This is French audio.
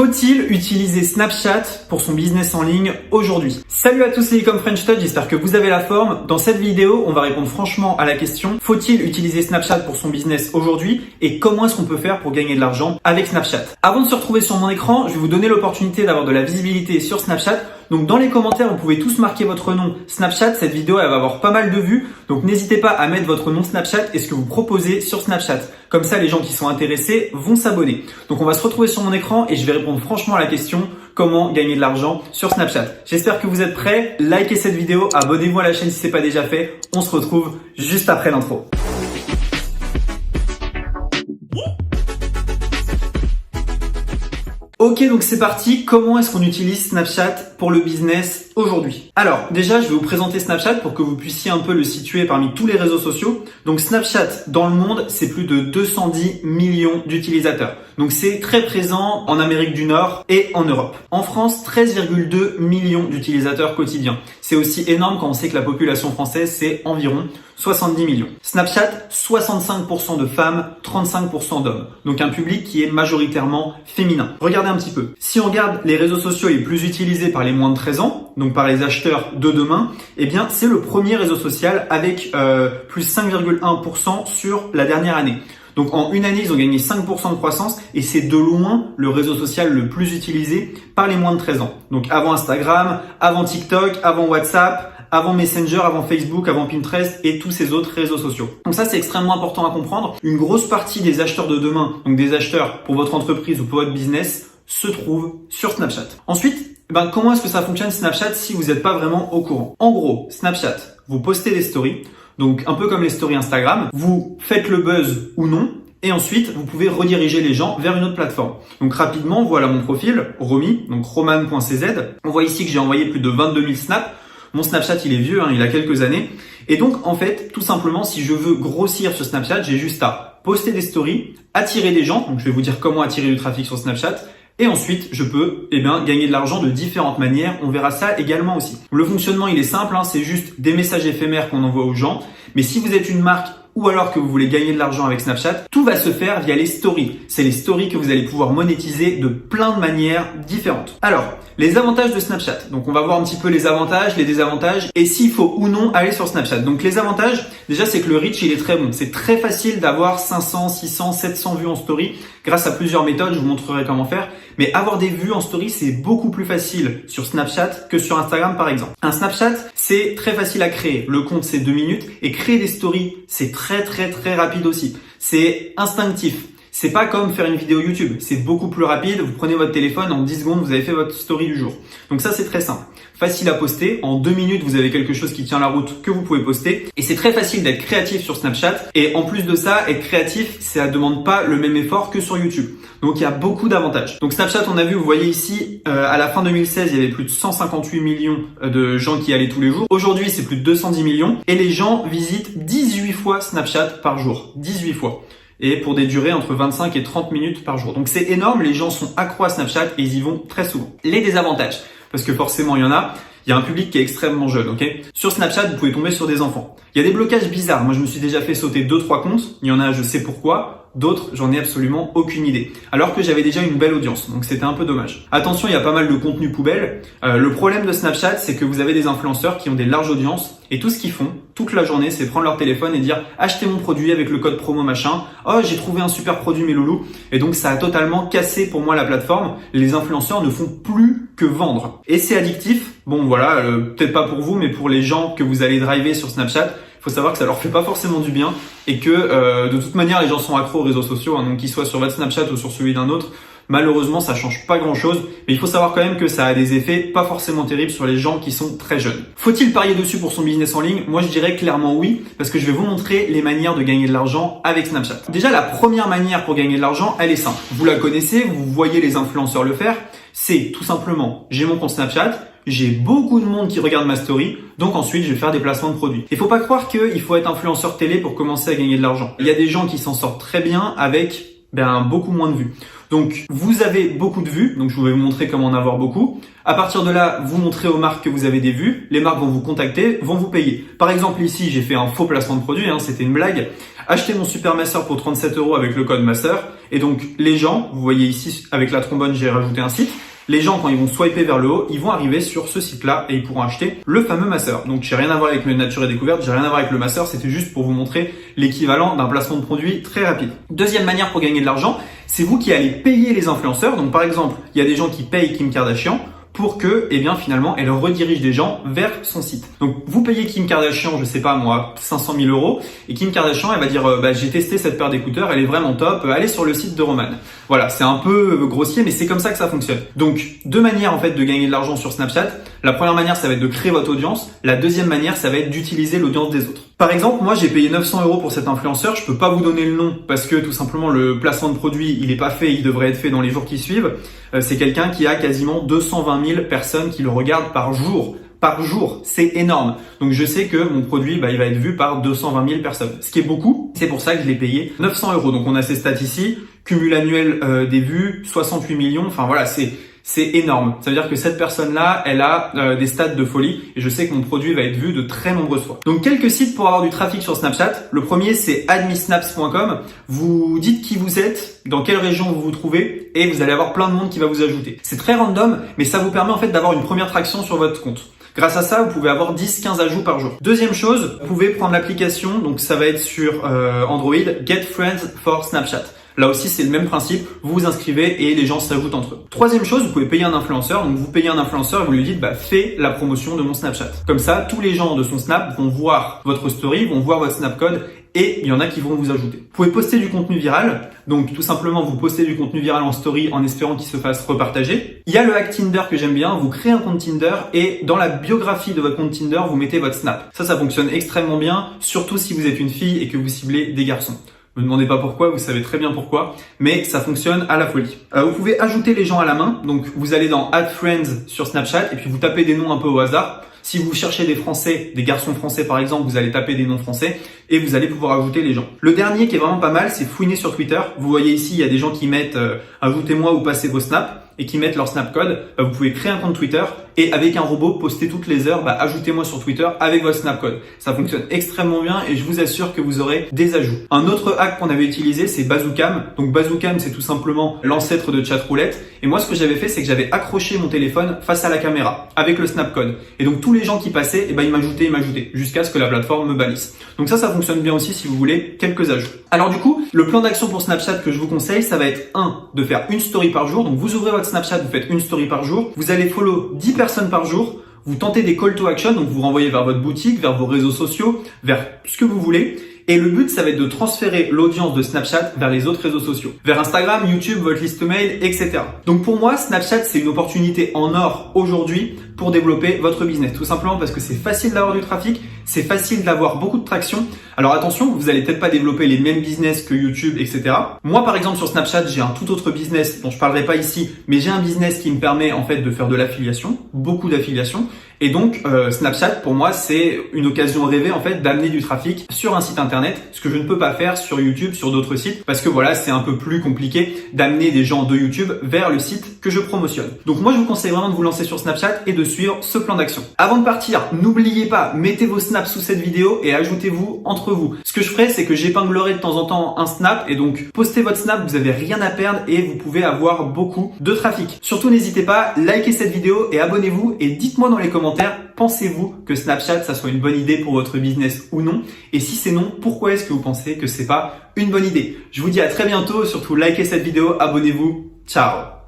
Faut-il utiliser Snapchat pour son business en ligne aujourd'hui? Salut à tous, c'est Ecom French Touch, j'espère que vous avez la forme. Dans cette vidéo, on va répondre franchement à la question: faut-il utiliser Snapchat pour son business aujourd'hui et comment est-ce qu'on peut faire pour gagner de l'argent avec Snapchat? Avant de se retrouver sur mon écran, je vais vous donner l'opportunité d'avoir de la visibilité sur Snapchat. Donc dans les commentaires, vous pouvez tous marquer votre nom Snapchat. Cette vidéo, elle va avoir pas mal de vues. Donc n'hésitez pas à mettre votre nom Snapchat et ce que vous proposez sur Snapchat. Comme ça, les gens qui sont intéressés vont s'abonner. Donc on va se retrouver sur mon écran et je vais répondre franchement à la question: comment gagner de l'argent sur Snapchat? J'espère que vous êtes prêts. Likez cette vidéo, abonnez-vous à la chaîne si ce n'est pas déjà fait. On se retrouve juste après l'intro. Ok, donc c'est parti. Comment est-ce qu'on utilise Snapchat pour le business aujourd'hui? Alors, déjà, je vais vous présenter Snapchat pour que vous puissiez un peu le situer parmi tous les réseaux sociaux. Donc, Snapchat, dans le monde, c'est plus de 210 millions d'utilisateurs. Donc, c'est très présent en Amérique du Nord et en Europe. En France, 13,2 millions d'utilisateurs quotidiens. C'est aussi énorme quand on sait que la population française, c'est environ 70 millions. Snapchat, 65% de femmes, 35% d'hommes. Donc un public qui est majoritairement féminin. Regardez un petit peu. Si on regarde les réseaux sociaux les plus utilisés par les moins de 13 ans, donc par les acheteurs de demain, eh bien c'est le premier réseau social avec plus 5,1% sur la dernière année. Donc en une année, ils ont gagné 5% de croissance et c'est de loin le réseau social le plus utilisé par les moins de 13 ans. Donc avant Instagram, avant TikTok, avant WhatsApp, avant Messenger, avant Facebook, avant Pinterest et tous ces autres réseaux sociaux. Donc ça, c'est extrêmement important à comprendre. Une grosse partie des acheteurs de demain, donc des acheteurs pour votre entreprise ou pour votre business, se trouvent sur Snapchat. Ensuite, comment est-ce que ça fonctionne Snapchat si vous n'êtes pas vraiment au courant? En gros, Snapchat, vous postez des stories, donc un peu comme les stories Instagram, vous faites le buzz ou non, et ensuite, vous pouvez rediriger les gens vers une autre plateforme. Donc rapidement, voilà mon profil, Romy, donc roman.cz. On voit ici que j'ai envoyé plus de 22 000 snaps. Mon Snapchat, il est vieux, il a quelques années. Et donc, en fait, tout simplement, si je veux grossir sur Snapchat, j'ai juste à poster des stories, attirer des gens. Donc, je vais vous dire comment attirer du trafic sur Snapchat. Et ensuite, je peux gagner de l'argent de différentes manières. On verra ça également aussi. Le fonctionnement, il est simple. C'est juste des messages éphémères qu'on envoie aux gens. Mais si vous êtes une marque ou alors que vous voulez gagner de l'argent avec Snapchat, tout va se faire via les stories. C'est les stories que vous allez pouvoir monétiser de plein de manières différentes. Alors, les avantages de Snapchat. Donc, on va voir un petit peu les avantages, les désavantages et s'il faut ou non aller sur Snapchat. Donc, les avantages, déjà, c'est que le reach, il est très bon. C'est très facile d'avoir 500, 600, 700 vues en story grâce à plusieurs méthodes. Je vous montrerai comment faire. Mais avoir des vues en story, c'est beaucoup plus facile sur Snapchat que sur Instagram, par exemple. Un Snapchat, c'est très facile à créer. Le compte, c'est 2 minutes et créer des stories, c'est très rapide aussi. C'est instinctif. C'est pas comme faire une vidéo YouTube. C'est beaucoup plus rapide. Vous prenez votre téléphone, en 10 secondes, vous avez fait votre story du jour. Donc ça, c'est très simple. Facile à poster. En 2 minutes, vous avez quelque chose qui tient la route que vous pouvez poster. Et c'est très facile d'être créatif sur Snapchat. Et en plus de ça, être créatif, ça ne demande pas le même effort que sur YouTube. Donc il y a beaucoup d'avantages. Donc Snapchat, on a vu, vous voyez ici, à la fin 2016, il y avait plus de 158 millions de gens qui allaient tous les jours. Aujourd'hui, c'est plus de 210 millions. Et les gens visitent 18 fois Snapchat par jour. 18 fois. Et pour des durées entre 25 et 30 minutes par jour. Donc c'est énorme, les gens sont accros à Snapchat et ils y vont très souvent. Les désavantages, parce que forcément il y en a, il y a un public qui est extrêmement jeune, ok? Sur Snapchat, vous pouvez tomber sur des enfants. Il y a des blocages bizarres. Moi, je me suis déjà fait sauter 2-3 comptes. Il y en a, je sais pourquoi. D'autres, j'en ai absolument aucune idée. Alors que j'avais déjà une belle audience. Donc, c'était un peu dommage. Attention, il y a pas mal de contenu poubelle. Le problème de Snapchat, c'est que vous avez des influenceurs qui ont des larges audiences et tout ce qu'ils font toute la journée, c'est prendre leur téléphone et dire « Achetez mon produit avec le code promo machin. Oh, j'ai trouvé un super produit mes loulous. » Et donc, ça a totalement cassé pour moi la plateforme. Les influenceurs ne font plus que vendre. Et c'est addictif. Bon, voilà, peut-être pas pour vous, mais pour les gens que vous allez driver sur Snapchat, il faut savoir que ça leur fait pas forcément du bien et que de toute manière les gens sont accros aux réseaux sociaux, donc qu'ils soient sur votre Snapchat ou sur celui d'un autre, malheureusement ça change pas grand chose, mais il faut savoir quand même que ça a des effets pas forcément terribles sur les gens qui sont très jeunes. Faut-il parier dessus pour son business en ligne? Moi je dirais clairement oui, parce que je vais vous montrer les manières de gagner de l'argent avec Snapchat. Déjà la première manière pour gagner de l'argent, elle est simple. Vous la connaissez, vous voyez les influenceurs le faire, c'est tout simplement j'ai mon compte Snapchat, j'ai beaucoup de monde qui regarde ma story, donc ensuite je vais faire des placements de produits. Il faut pas croire qu'il faut être influenceur télé pour commencer à gagner de l'argent. Il y a des gens qui s'en sortent très bien avec beaucoup moins de vues. Donc vous avez beaucoup de vues, donc je vais vous montrer comment en avoir beaucoup. À partir de là, vous montrez aux marques que vous avez des vues, les marques vont vous contacter, vont vous payer. Par exemple ici, j'ai fait un faux placement de produit, c'était une blague. Achetez mon super masseur pour 37 € avec le code masseur. Et donc les gens, vous voyez ici avec la trombone, j'ai rajouté un site. Les gens, quand ils vont swiper vers le haut, ils vont arriver sur ce site-là et ils pourront acheter le fameux masseur. Donc, j'ai rien à voir avec le Nature et Découverte, j'ai rien à voir avec le masseur, c'était juste pour vous montrer l'équivalent d'un placement de produit très rapide. Deuxième manière pour gagner de l'argent, c'est vous qui allez payer les influenceurs. Donc, par exemple, il y a des gens qui payent Kim Kardashian pour que, finalement, elle redirige des gens vers son site. Donc, vous payez Kim Kardashian, je sais pas moi, 500 000 €, et Kim Kardashian, elle va dire, j'ai testé cette paire d'écouteurs, elle est vraiment top, allez sur le site de Roman. Voilà, c'est un peu grossier, mais c'est comme ça que ça fonctionne. Donc, deux manières, en fait, de gagner de l'argent sur Snapchat. La première manière, ça va être de créer votre audience. La deuxième manière, ça va être d'utiliser l'audience des autres. Par exemple, moi, j'ai payé 900 € pour cet influenceur. Je peux pas vous donner le nom parce que, tout simplement, le placement de produit, il est pas fait, il devrait être fait dans les jours qui suivent. C'est quelqu'un qui a quasiment 220 000 personnes qui le regardent par jour. Par jour, c'est énorme. Donc je sais que mon produit, il va être vu par 220 000 personnes. Ce qui est beaucoup, c'est pour ça que je l'ai payé 900 €. Donc on a ces stats ici, cumul annuel des vues, 68 millions. Enfin voilà, c'est énorme. Ça veut dire que cette personne-là, elle a des stats de folie et je sais que mon produit va être vu de très nombreuses fois. Donc quelques sites pour avoir du trafic sur Snapchat. Le premier, c'est admisnaps.com. Vous dites qui vous êtes, dans quelle région vous vous trouvez et vous allez avoir plein de monde qui va vous ajouter. C'est très random, mais ça vous permet en fait d'avoir une première traction sur votre compte. Grâce à ça, vous pouvez avoir 10-15 ajouts par jour. Deuxième chose, vous pouvez prendre l'application, donc ça va être sur Android, Get Friends for Snapchat. Là aussi, c'est le même principe. Vous vous inscrivez et les gens s'ajoutent entre eux. Troisième chose, vous pouvez payer un influenceur. Donc, vous payez un influenceur et vous lui dites, fais la promotion de mon Snapchat. Comme ça, tous les gens de son Snap vont voir votre story, vont voir votre Snap code et il y en a qui vont vous ajouter. Vous pouvez poster du contenu viral. Donc, tout simplement, vous postez du contenu viral en story en espérant qu'il se fasse repartager. Il y a le hack Tinder que j'aime bien. Vous créez un compte Tinder et dans la biographie de votre compte Tinder, vous mettez votre Snap. Ça fonctionne extrêmement bien, surtout si vous êtes une fille et que vous ciblez des garçons. Ne me demandez pas pourquoi, vous savez très bien pourquoi, mais ça fonctionne à la folie. Vous pouvez ajouter les gens à la main, donc vous allez dans Add Friends sur Snapchat et puis vous tapez des noms un peu au hasard. Si vous cherchez des Français, des garçons français par exemple, vous allez taper des noms français et vous allez pouvoir ajouter les gens. Le dernier qui est vraiment pas mal, c'est fouiner sur Twitter. Vous voyez ici, il y a des gens qui mettent ajoutez-moi ou passez vos snaps et qui mettent leur snap code. Vous pouvez créer un compte Twitter et avec un robot poster toutes les heures, ajoutez-moi sur Twitter avec votre snap code. Ça fonctionne extrêmement bien et je vous assure que vous aurez des ajouts. Un autre hack qu'on avait utilisé, c'est Bazoocam. Donc Bazoocam, c'est tout simplement l'ancêtre de Chatroulette. Et moi, ce que j'avais fait, c'est que j'avais accroché mon téléphone face à la caméra avec le snap code. Et donc tous les gens qui passaient, ils m'ajoutaient jusqu'à ce que la plateforme me bannisse. Donc ça fonctionne bien aussi si vous voulez quelques ajouts. Alors du coup, le plan d'action pour Snapchat que je vous conseille, ça va être de faire une story par jour. Donc vous ouvrez votre Snapchat, vous faites une story par jour. Vous allez follow 10 personnes par jour. Vous tentez des call to action, donc vous renvoyez vers votre boutique, vers vos réseaux sociaux, vers ce que vous voulez. Et le but, ça va être de transférer l'audience de Snapchat vers les autres réseaux sociaux, vers Instagram, YouTube, votre liste mail, etc. Donc pour moi, Snapchat, c'est une opportunité en or aujourd'hui pour développer votre business. Tout simplement parce que c'est facile d'avoir du trafic, c'est facile d'avoir beaucoup de traction. Alors attention, vous allez peut-être pas développer les mêmes business que YouTube, etc. Moi, par exemple, sur Snapchat, j'ai un tout autre business dont je parlerai pas ici, mais j'ai un business qui me permet en fait de faire de l'affiliation, beaucoup d'affiliation. Et donc, Snapchat, pour moi, c'est une occasion rêvée, en fait, d'amener du trafic sur un site internet, ce que je ne peux pas faire sur YouTube, sur d'autres sites, parce que voilà, c'est un peu plus compliqué d'amener des gens de YouTube vers le site que je promotionne. Donc moi, je vous conseille vraiment de vous lancer sur Snapchat et de suivre ce plan d'action. Avant de partir, n'oubliez pas, mettez vos snaps sous cette vidéo et ajoutez-vous entre vous. Ce que je ferai, c'est que j'épinglerai de temps en temps un snap et donc postez votre snap, vous avez rien à perdre et vous pouvez avoir beaucoup de trafic. Surtout, n'hésitez pas, likez cette vidéo et abonnez-vous et dites-moi dans les commentaires, pensez-vous que Snapchat, ça soit une bonne idée pour votre business ou non? Et si c'est non, pourquoi est-ce que vous pensez que c'est pas une bonne idée? Je vous dis à très bientôt, surtout likez cette vidéo, abonnez-vous, ciao!